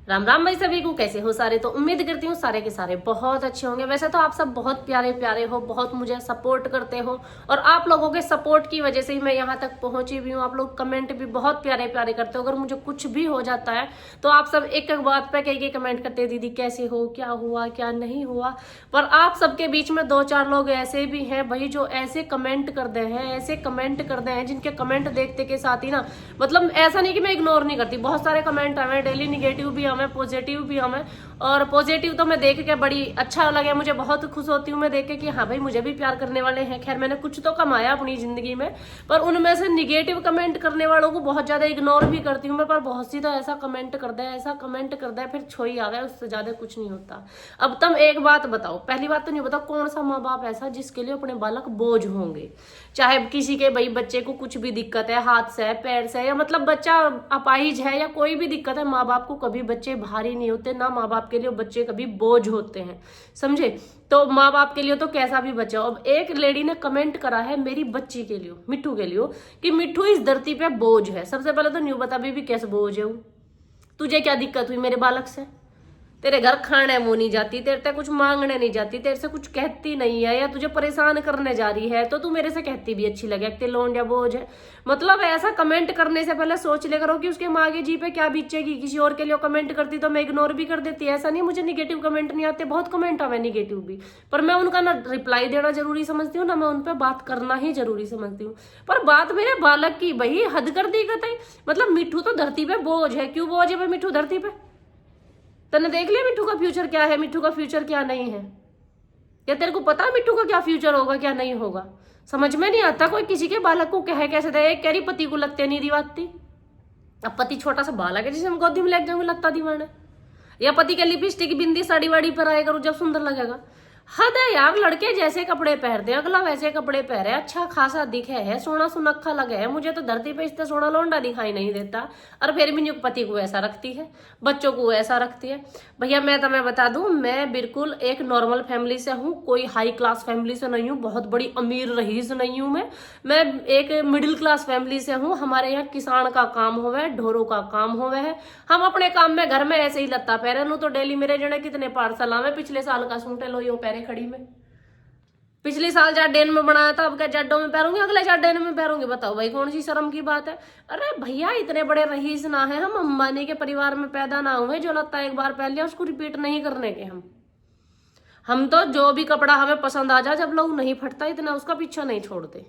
राम राम भाई सभी को, कैसे हो सारे। तो उम्मीद करती हूँ सारे के सारे बहुत अच्छे होंगे। वैसे तो आप सब बहुत प्यारे प्यारे हो, बहुत मुझे सपोर्ट करते हो और आप लोगों के सपोर्ट की वजह से ही मैं यहाँ तक पहुंची भी हूँ। आप लोग कमेंट भी बहुत प्यारे प्यारे करते हो। अगर मुझे कुछ भी हो जाता है तो आप सब एक एक बात पे कई कमेंट करते हैं, दीदी कैसे हो, क्या हुआ क्या नहीं हुआ। पर आप सबके बीच में दो चार लोग ऐसे भी हैं भाई जो ऐसे कमेंट कर दे हैं, ऐसे कमेंट कर दे हैं जिनके कमेंट देखते के साथ ही ना, मतलब ऐसा नहीं कि मैं इग्नोर नहीं करती, बहुत सारे कमेंट हमें डेली निगेटिव भी हमें पॉजिटिव भी हमें। और पॉजिटिव तो मैं देख के बड़ी अच्छा लगे, मुझे बहुत खुश होती हूँ मैं देख के कि हाँ भाई मुझे भी प्यार करने वाले हैं। खैर मैंने कुछ तो कमाया अपनी जिंदगी में, पर उनमें से निगेटिव कमेंट करने वालों को बहुत ज्यादा इग्नोर भी करती हूँ मैं। पर बहुत सी तो ऐसा कमेंट कर दे, ऐसा कमेंट कर दे फिर छोई आ गया, उससे ज्यादा कुछ नहीं होता। अब तुम एक बात बताओ, पहली बात तो नहीं बताओ कौन सा माँ बाप ऐसा जिसके लिए अपने बालक बोझ होंगे। चाहे किसी के भाई बच्चे को कुछ भी दिक्कत है, हाथ से है, पैर से है, या मतलब बच्चा अपाहिज है या कोई भी दिक्कत है, माँ बाप को कभी बच्चे भारी नहीं होते, ना माँ बाप के लिए बच्चे कभी बोझ होते हैं, समझे। तो माँ बाप के लिए तो कैसा भी बच्चा। अब एक लेडी ने कमेंट करा है मेरी बच्ची के लिए, मिट्टू के लिए, कि मिट्टू इस धरती पे बोझ है। सबसे पहले तो न्यू बता भी कैसे बोझ है वो, तुझे क्या दिक्कत हुई मेरे बालक से। तेरे घर खाने मुंह नहीं जाती, तेरे से कुछ मांगने नहीं जाती, तेरे से कुछ कहती नहीं है, या तुझे परेशान करने जा रही है तो तू मेरे से कहती भी अच्छी लगे कि लौंडिया बोझ है। मतलब ऐसा कमेंट करने से पहले सोच ले करो कि उसके माँ के जी पे क्या बीतेगी। किसी और के लिए कमेंट करती तो मैं इग्नोर भी कर देती। ऐसा नहीं मुझे निगेटिव कमेंट नहीं आते, बहुत कमेंट आवे निगेटिव भी, पर मैं उनका ना रिप्लाई देना जरूरी समझती हूँ, ना मैं उन पर बात करना ही जरूरी समझती हूँ। पर बात मेरे बालक की भाई हद कर दी गई। मतलब मिट्टू तो धरती पे बोझ है। क्यों बोझ है भाई मिट्टू धरती पे? तने देख लिया मिट्टू का फ्यूचर क्या है, मिट्टू का फ्यूचर क्या नहीं है? या तेरे को पता है मिट्टू का क्या फ्यूचर होगा क्या नहीं होगा? समझ में नहीं आता। कोई किसी के बालक को कहे कैसे दे। एक कह पति को लगते नहीं दिवाती, अब पति छोटा सा बालक है जिसे हम गोदी में लेके जाऊंगे लगता दीवाना। या पति के लिपस्टिक बिंदी साड़ी वाड़ी पर आएगा जब सुंदर लगेगा। हद है यार, लड़के जैसे कपड़े पहनते हैं अगला वैसे कपड़े पहने, अच्छा खासा दिखे है, सोना सुनक्खा लगे है। मुझे तो धरती पे इतना सोना लौंडा दिखाई नहीं देता, और फिर भी पति को ऐसा रखती है, बच्चों को ऐसा रखती है। भैया मैं तुम्हें बता दूं, मैं बिल्कुल एक नॉर्मल फैमिली से हूँ, कोई हाई क्लास फैमिली से नहीं हूँ, बहुत बड़ी अमीर रईस नहीं हूँ मैं एक मिडिल क्लास फैमिली से हूँ। हमारे यहाँ किसान का काम होवे है, ढोरों का काम होवे है। हम अपने काम में घर में ऐसे ही लत्ता पहरे नु तो डेली मेरे जने कितने पार्सल आवे। पिछले साल का सूट लो यो पहरे खड़ी में, पिछले साल जाडेन में बनाया था, अब क्या जाडो में पहनूंगी, अगले जाडेन में पहनूंगी। बताओ भाई कौन सी शर्म की बात है? अरे भैया इतने बड़े रईस ना है, हम अंबानी के परिवार में पैदा ना हुए जो लत्ता एक बार पहन लिया उसको रिपीट नहीं करने के। हम तो जो भी कपड़ा हमें पसंद आ जाए, जब लोग नहीं फटता इतना उसका पीछा नहीं छोड़ते,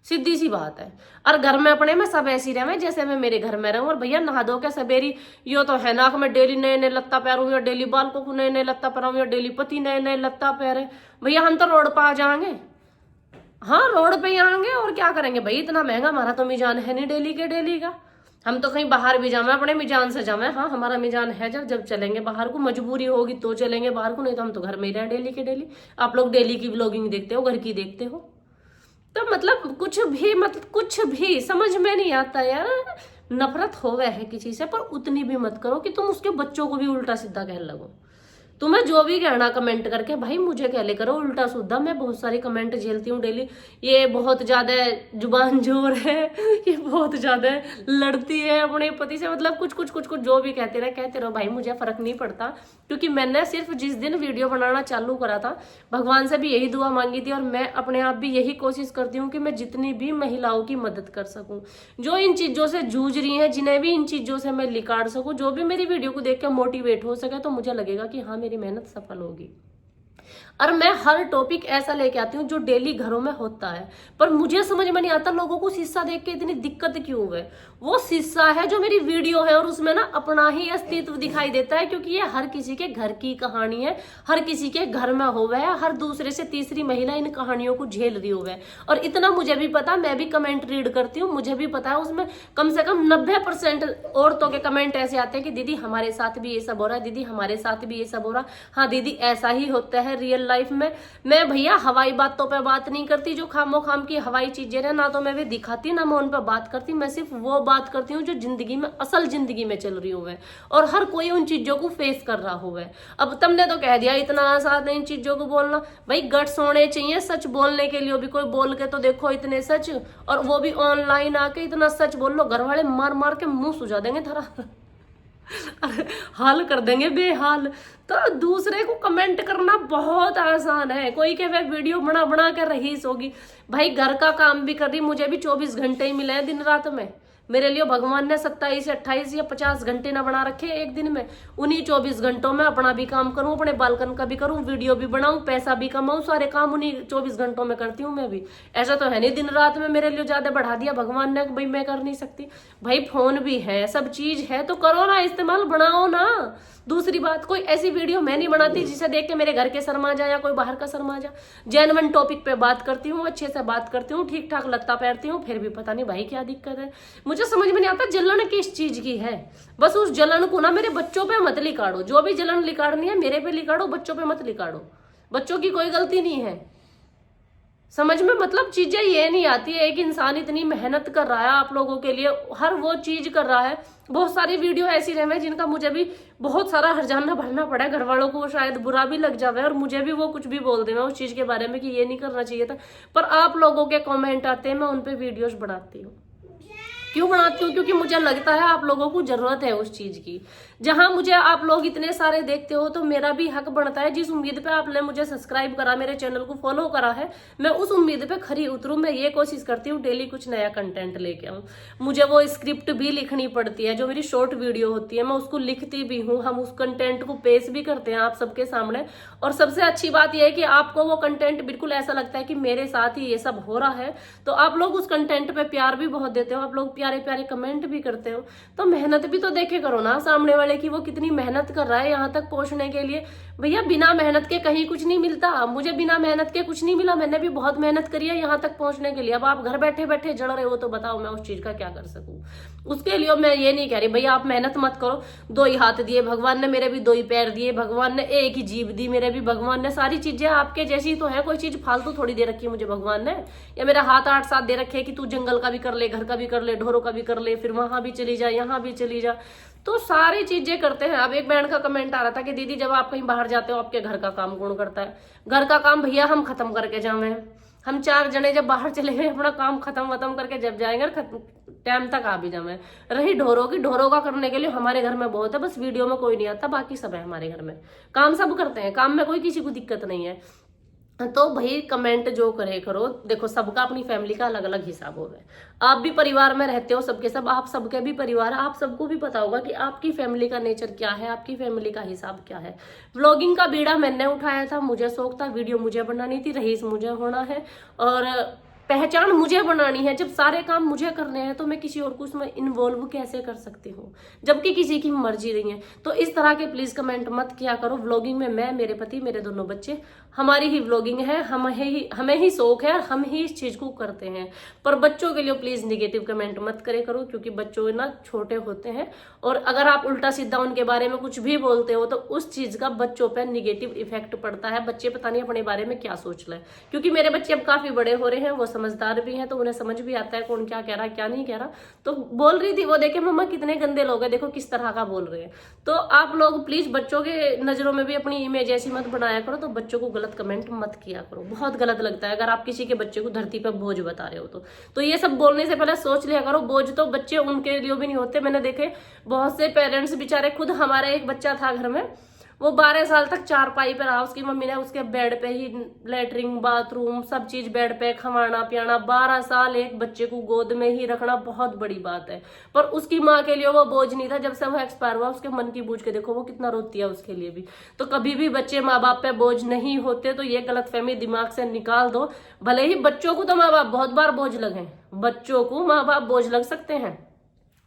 सीधी सी बात है। और घर में अपने में सब ऐसी रहे जैसे मैं मेरे घर में रहूं। और भैया नहा धो के सवेरी यो तो है ना कि मैं डेली नए नए लत्ता पहनूं, या डेली बालकों को नए नए लत्ता पहनाऊं, या डेली पति नए नए लत्ता पहरे। भैया हम तो रोड पर आ जाएंगे, हाँ रोड पे ही आएंगे और क्या करेंगे भाई। इतना महंगा हमारा तो मिजान है नहीं डेली के डेली का। हम तो कहीं बाहर भी जावे अपने मिजान से जावे, हाँ हमारा मिजान है जब जब चलेंगे बाहर को, मजबूरी होगी तो चलेंगे बाहर को, नहीं तो हम तो घर में ही रहे डेली के डेली। आप लोग डेली की व्लॉगिंग देखते हो, घर की देखते हो, तो मतलब कुछ भी समझ में नहीं आता यार। नफरत हो गया है किसी से, पर उतनी भी मत करो कि तुम उसके बच्चों को भी उल्टा सीधा कहने लगो। तुम्हें जो भी कहना कमेंट करके भाई मुझे कह ले करो उल्टा सीधा। मैं बहुत सारी कमेंट झेलती हूँ डेली, ये बहुत ज्यादा जुबान जोर है, ये बहुत ज्यादा लड़ती है अपने पति से, मतलब कुछ जो भी कहते रहो भाई, मुझे फर्क नहीं पड़ता। क्योंकि मैंने सिर्फ जिस दिन वीडियो बनाना चालू करा था भगवान से भी यही दुआ मांगी थी, और मैं अपने आप भी यही कोशिश करती हूँ कि मैं जितनी भी महिलाओं की मदद कर सकूं, जो इन चीजों से जूझ रही हैं, जिन्हें भी इन चीजों से मैं लिकाड़ सकूं, जो भी मेरी वीडियो को देख कर मोटिवेट हो सके, तो मुझे लगेगा कि हाँ मेरी मेहनत सफल होगी। और मैं हर टॉपिक ऐसा लेके आती हूँ जो डेली घरों में होता है, पर मुझे समझ में नहीं आता लोगों को शीशा देख के इतनी दिक्कत क्यों है। वो शीशा है जो मेरी वीडियो है, और उसमें ना अपना ही अस्तित्व दिखाई देता है, क्योंकि ये हर किसी के घर की कहानी है, हर किसी के घर में हो है, हर दूसरे से तीसरी महिला इन कहानियों को झेल रही हो है। और इतना मुझे भी पता, मैं भी कमेंट रीड करती हूँ, मुझे भी पता है उसमें कम से कम 90% औरतों के कमेंट ऐसे आते हैं कि दीदी हमारे साथ भी ये सब हो रहा है, दीदी हमारे साथ भी ये सब हो रहा है, हाँ दीदी ऐसा ही होता है रियल लाइफ में। मैं भैया हवाई बातों पे बात नहीं करती, जो खामो खाम की हवाई चीजें ना तो मैं वे दिखाती ना मैं उन पर बात करती। मैं सिर्फ वो बात करती हूँ जो जिंदगी में असल जिंदगी में चल रही हुए, और हर कोई उन चीजों को फेस कर रहा हुआ है। अब तुमने तो कह दिया इतना आसान है इन चीजों को बोलना, भाई गट्स होने चाहिए सच बोलने के लिए भी। कोई बोल के तो देखो इतने सच, और वो भी ऑनलाइन आके इतना सच बोल लो, घर वाले मार मार के मुंह सुझा देंगे थारा। अरे हाल कर देंगे बेहाल। तो दूसरे को कमेंट करना बहुत आसान है। कोई के वे वीडियो बना बना कर रहीस होगी। भाई घर का काम भी कर रही, मुझे भी 24 घंटे ही मिले हैं दिन रात में। मेरे लिए भगवान ने 27 या 28 या 50 घंटे ना बना रखे एक दिन में। उन्हीं 24 घंटों में अपना भी काम करूं, अपने बालकन का भी करूं, वीडियो भी बनाऊं, पैसा भी कमाऊं, सारे काम उन्हीं 24 घंटों में करती हूं मैं भी। ऐसा तो है नहीं दिन रात में मेरे लिए ज्यादा बढ़ा दिया भगवान ने, भाई मैं कर नहीं सकती। भाई फोन भी है, सब चीज है, तो करो ना इस्तेमाल, बनाओ ना। दूसरी बात, कोई ऐसी वीडियो मैं नहीं बनाती जिसे देख के मेरे घर के शर्मा जाए या कोई बाहर का शर्मा जाए। जेन्युइन टॉपिक पे बात करती हूँ, अच्छे से बात करती हूँ, ठीक ठाक लत्ता पहनती हूँ, फिर भी पता नहीं भाई क्या दिक्कत है। मुझे समझ में नहीं आता जलन किस चीज की है। बस उस जलन को ना मेरे बच्चों पे मत लिकाड़ो। जो भी जलन लिकाड़नी है मेरे पे लिकाड़ो, बच्चों पे मत लिकाड़ो। बच्चों की कोई गलती नहीं है। समझ में मतलब चीजें ये नहीं आती है। एक इंसान इतनी मेहनत कर रहा है आप लोगों के लिए, हर वो चीज कर रहा है। बहुत सारी वीडियो ऐसी रहे हैं जिनका मुझे भी बहुत सारा हर्जाना भरना पड़ा है। घर वालों को शायद बुरा भी लग जावे और मुझे भी वो कुछ भी बोल देना उस चीज के बारे में कि ये नहीं करना चाहिए था। पर आप लोगों के कमेंट आते हैं, मैं उन पे वीडियोस बनाती हूँ। क्यों बनाती हूँ? क्योंकि मुझे लगता है आप लोगों को जरूरत है उस चीज की। जहां मुझे आप लोग इतने सारे देखते हो तो मेरा भी हक बनता है, जिस उम्मीद पे आपने मुझे सब्सक्राइब करा, मेरे चैनल को फॉलो करा है, मैं उस उम्मीद पे खरी उतरूं। मैं ये कोशिश करती हूँ डेली कुछ नया कंटेंट लेके आऊं। मुझे वो स्क्रिप्ट भी लिखनी पड़ती है, जो मेरी शॉर्ट वीडियो होती है मैं उसको लिखती भी हूँ। हम उस कंटेंट को पेश भी करते हैं आप सबके सामने। और सबसे अच्छी बात यह है कि आपको वो कंटेंट बिल्कुल ऐसा लगता है कि मेरे साथ ही ये सब हो रहा है। तो आप लोग उस कंटेंट पे प्यार भी बहुत देते हो, आप लोग प्यारे प्यारे कमेंट भी करते हो। तो मेहनत भी तो देखे करो ना सामने वाले की, वो कितनी मेहनत कर रहा है यहाँ तक पहुंचने के लिए। भैया बिना मेहनत के कहीं कुछ नहीं मिलता। मुझे बिना मेहनत के कुछ नहीं मिला, मैंने भी बहुत मेहनत करी है यहाँ तक पहुंचने के लिए। अब आप घर बैठे बैठे जड़ रहे हो तो बताओ मैं उस चीज का क्या कर सकूं। उसके लिए मैं ये नहीं कह रही भैया आप मेहनत मत करो। 2 ही हाथ दिए भगवान ने, मेरे भी 2 ही पैर दिए भगवान ने, 1 ही जीभ दी मेरे भी भगवान ने। सारी चीजें आपके जैसी तो है, कोई चीज फालतू थोड़ी दे रखी है मुझे भगवान ने। या मेरा हाथ 8 7 दे रखे कि तू जंगल का भी कर ले, घर का भी कर ले, ढोरों का भी कर ले, फिर वहां भी चली जा, यहाँ भी चली जा। तो सारी चीजें करते हैं। अब एक बहन का कमेंट आ रहा था कि दीदी जब आप कहीं बाहर जाते हो आपके घर का काम कौन करता है? घर का काम भैया हम खत्म करके जावे। हम 4 जने जब बाहर चले गए अपना काम खत्म करके जब जाएंगे टाइम तक आ भी जावे। रही ढोरों की, ढोरों का करने के लिए हमारे घर में बहुत है, बस वीडियो में कोई नहीं आता, बाकी सब है हमारे घर में। काम सब करते हैं, काम में कोई किसी को दिक्कत नहीं है। तो भाई कमेंट जो करे करो, देखो सबका अपनी फैमिली का अलग अलग हिसाब होगा। आप भी परिवार में रहते हो सबके सब, आप सबके भी परिवार है, आप सबको भी पता होगा कि आपकी फैमिली का नेचर क्या है, आपकी फैमिली का हिसाब क्या है। व्लॉगिंग का बीड़ा मैंने उठाया था, मुझे शौक था, वीडियो मुझे बनानी थी, रईस मुझे होना है और पहचान मुझे बनानी है। जब सारे काम मुझे करने हैं तो मैं किसी और को उसमें इन्वॉल्व कैसे कर सकती हूँ, जबकि किसी की मर्जी नहीं है। तो इस तरह के प्लीज कमेंट मत किया करो। व्लॉगिंग में मैं, मेरे पति, मेरे दोनों बच्चे, हमारी ही व्लॉगिंग है, हमें ही शौक है और हम ही इस चीज को करते हैं। पर बच्चों के लिए प्लीज निगेटिव कमेंट मत करे करो, क्योंकि बच्चों ना छोटे होते हैं और अगर आप उल्टा सीधा उनके बारे में कुछ भी बोलते हो तो उस चीज का बच्चों पर निगेटिव इफेक्ट पड़ता है। बच्चे पता नहीं अपने बारे में क्या सोच रहे हैं, क्योंकि मेरे बच्चे अब काफी बड़े हो रहे हैं, वो समझदार भी हैं, तो उन्हें समझ भी आता है कौन क्या कह रहा है क्या नहीं कह रहा। तो बोल रही थी वो, देखे मम्मा कितने गंदे लोग हैं, देखो किस तरह का बोल रहे हैं। तो आप लोग प्लीज बच्चों के नजरों में भी अपनी इमेज ऐसी मत बनाया करो, तो बच्चों को गलत कमेंट मत किया करो। बहुत गलत लगता है अगर आप किसी के बच्चे को धरती पर बोझ बता रहे हो तो ये सब बोलने से पहले सोच लिया करो। बोझ तो बच्चे उनके लिए भी नहीं होते। मैंने देखे बहुत से पेरेंट्स बेचारे, खुद हमारा एक बच्चा था घर में, वो 12 साल तक चारपाई पे रहा। उसकी मम्मी ने उसके बेड पे ही लेटरिन बाथरूम सब चीज बेड पे, खवाना पियाना। 12 साल एक बच्चे को गोद में ही रखना बहुत बड़ी बात है, पर उसकी माँ के लिए वो बोझ नहीं था। जब से वो एक्सपायर हुआ उसके मन की बूझ के देखो वो कितना रोती है उसके लिए भी। तो कभी भी बच्चे माँ बाप पे बोझ नहीं होते, तो ये गलतफहमी दिमाग से निकाल दो। भले ही बच्चों को तो माँ बाप बहुत बार बोझ लगे, बच्चों को माँ बाप बोझ लग सकते हैं,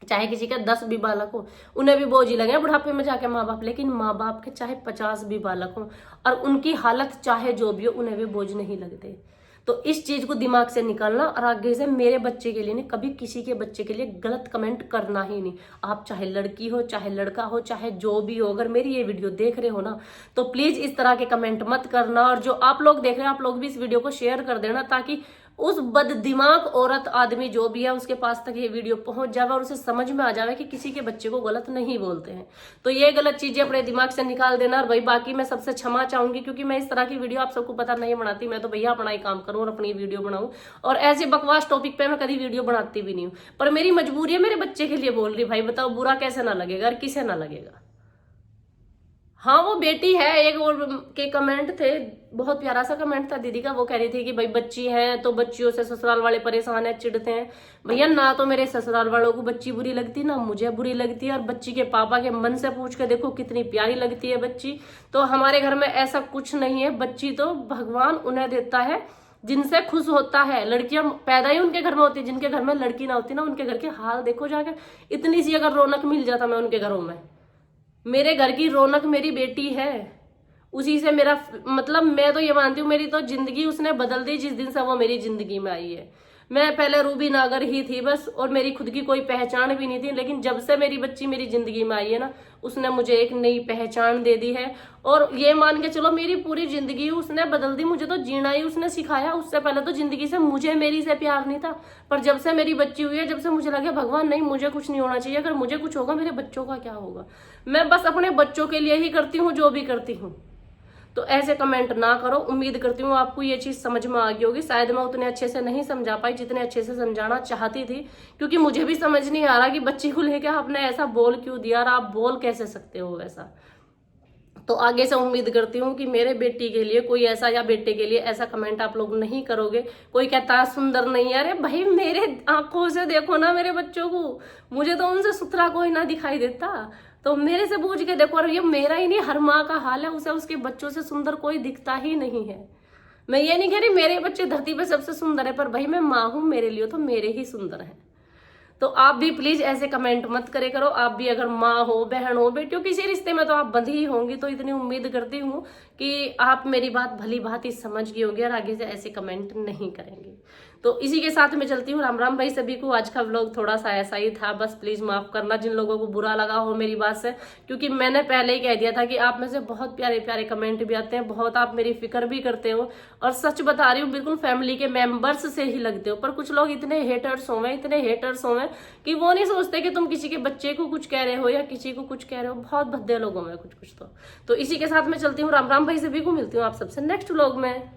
चाहे किसी का 10 भी बालक हो उन्हें भी बोझ ही लगे बुढ़ापे में जाके माँ बाप। लेकिन माँ बाप के चाहे 50 भी बालक हो और उनकी हालत चाहे जो भी हो, उन्हें भी बोझ नहीं लगते। तो इस चीज को दिमाग से निकालना और आगे से मेरे बच्चे के लिए नहीं, कभी किसी के बच्चे के लिए गलत कमेंट करना ही नहीं। आप चाहे लड़की हो, चाहे लड़का हो, चाहे जो भी हो, अगर मेरी ये वीडियो देख रहे हो ना तो प्लीज इस तरह के कमेंट मत करना। और जो आप लोग देख रहे हैं आप लोग भी इस वीडियो को शेयर कर देना, ताकि उस बददिमाग औरत आदमी जो भी है उसके पास तक ये वीडियो पहुंच जावे और उसे समझ में आ जावे कि किसी के बच्चे को गलत नहीं बोलते हैं। तो ये गलत चीजें अपने दिमाग से निकाल देना। और भाई बाकी मैं सबसे क्षमा चाहूंगी, क्योंकि मैं इस तरह की वीडियो आप सबको पता नहीं बनाती। मैं तो भैया अपना ही काम करूँ और अपनी वीडियो बनाऊं, और ऐसे बकवास टॉपिक पे मैं कभी वीडियो बनाती भी नहीं हूँ। पर मेरी मजबूरी है, मेरे बच्चे के लिए बोल रही। भाई बताओ बुरा कैसे ना लगेगा और किसे ना लगेगा। हाँ वो बेटी है। एक और के कमेंट थे, बहुत प्यारा सा कमेंट था दीदी का। वो कह रही थी कि भाई बच्ची है तो बच्चियों से ससुराल वाले परेशान है, चिढ़ते हैं। भैया ना तो मेरे ससुराल वालों को बच्ची बुरी लगती, ना मुझे बुरी लगती है। और बच्ची के पापा के मन से पूछ के देखो कितनी प्यारी लगती है बच्ची। तो हमारे घर में ऐसा कुछ नहीं है। बच्ची तो भगवान उन्हें देता है जिनसे खुश होता है। लड़कियां पैदा ही उनके घर में होती है। जिनके घर में लड़की ना होती ना, उनके घर के हाल देखो जाके। इतनी सी अगर रौनक मिल जाता मैं उनके घरों में। मेरे घर की रौनक मेरी बेटी है, उसी से मेरा मतलब मैं तो ये मानती हूँ मेरी तो जिंदगी उसने बदल दी जिस दिन से वो मेरी जिंदगी में आई है। मैं पहले रूबी नागर ही थी बस, और मेरी खुद की कोई पहचान भी नहीं थी। लेकिन जब से मेरी बच्ची मेरी जिंदगी में आई है ना, उसने मुझे एक नई पहचान दे दी है। और ये मान के चलो मेरी पूरी जिंदगी उसने बदल दी। मुझे तो जीना ही उसने सिखाया। उससे पहले तो जिंदगी से मुझे मेरी से प्यार नहीं था। पर जब से मेरी बच्ची हुई है, जब से मुझे लगा भगवान नहीं मुझे कुछ नहीं होना चाहिए, अगर मुझे कुछ होगा मेरे बच्चों का क्या होगा। मैं बस अपने बच्चों के लिए ही करती हूँ जो भी करती हूँ। तो ऐसे कमेंट ना करो। उम्मीद करती हूँ आपको ये चीज समझ में आ गई होगी। शायद मैं उतने अच्छे से नहीं समझा पाई जितने अच्छे से समझाना चाहती थी, क्योंकि मुझे भी समझ नहीं आ रहा कि बच्ची को लेकर आपने ऐसा बोल क्यों दिया और आप बोल कैसे सकते हो वैसा। तो आगे से उम्मीद करती हूँ कि मेरे बेटी के लिए कोई ऐसा या बेटे के लिए ऐसा कमेंट आप लोग नहीं करोगे। कोई कहता है सुंदर नहीं है, अरे भाई मेरे आंखों से देखो ना मेरे बच्चों को, मुझे तो उनसे सुथरा कोई ना दिखाई देता। तो मेरे से पूछ के देखो। और ये मेरा ही नहीं, हर माँ का हाल है। उसे उसके बच्चों से सुंदर कोई दिखता ही नहीं है। मैं ये नहीं कह रही मेरे बच्चे धरती पे सबसे सुंदर है, पर भाई मैं माँ हूं, मेरे लिए तो मेरे ही सुंदर है। तो आप भी प्लीज ऐसे कमेंट मत करे करो। आप भी अगर माँ हो, बहन हो, बेटी हो, किसी रिश्ते में तो आप बंधी ही होंगी। तो इतनी उम्मीद करती हूँ कि आप मेरी बात भली भांति समझ गई होंगी और आगे से ऐसे कमेंट नहीं करेंगे। तो इसी के साथ मैं चलती हूँ। राम राम भाई सभी को। आज का व्लॉग थोड़ा सा ऐसा ही था, बस प्लीज माफ करना जिन लोगों को बुरा लगा हो मेरी बात से, क्योंकि मैंने पहले ही कह दिया था कि आप में से बहुत प्यारे प्यारे कमेंट भी आते हैं, बहुत आप मेरी फिक्र भी करते हो। और सच बता रही हूँ, बिल्कुल फैमिली के मेंबर्स से ही लगते हो। पर कुछ लोग इतने हेटर्स होंगे, इतने हेटर्स होंगे कि वो नहीं सोचते कि तुम किसी के बच्चे को कुछ कह रहे हो या किसी को कुछ कह रहे हो। बहुत भद्दे लोगों में कुछ कुछ तो इसी के साथ मैं चलती हूँ। राम राम भाई सभी को। मिलती हूँ आप सबसे नेक्स्ट व्लॉग में।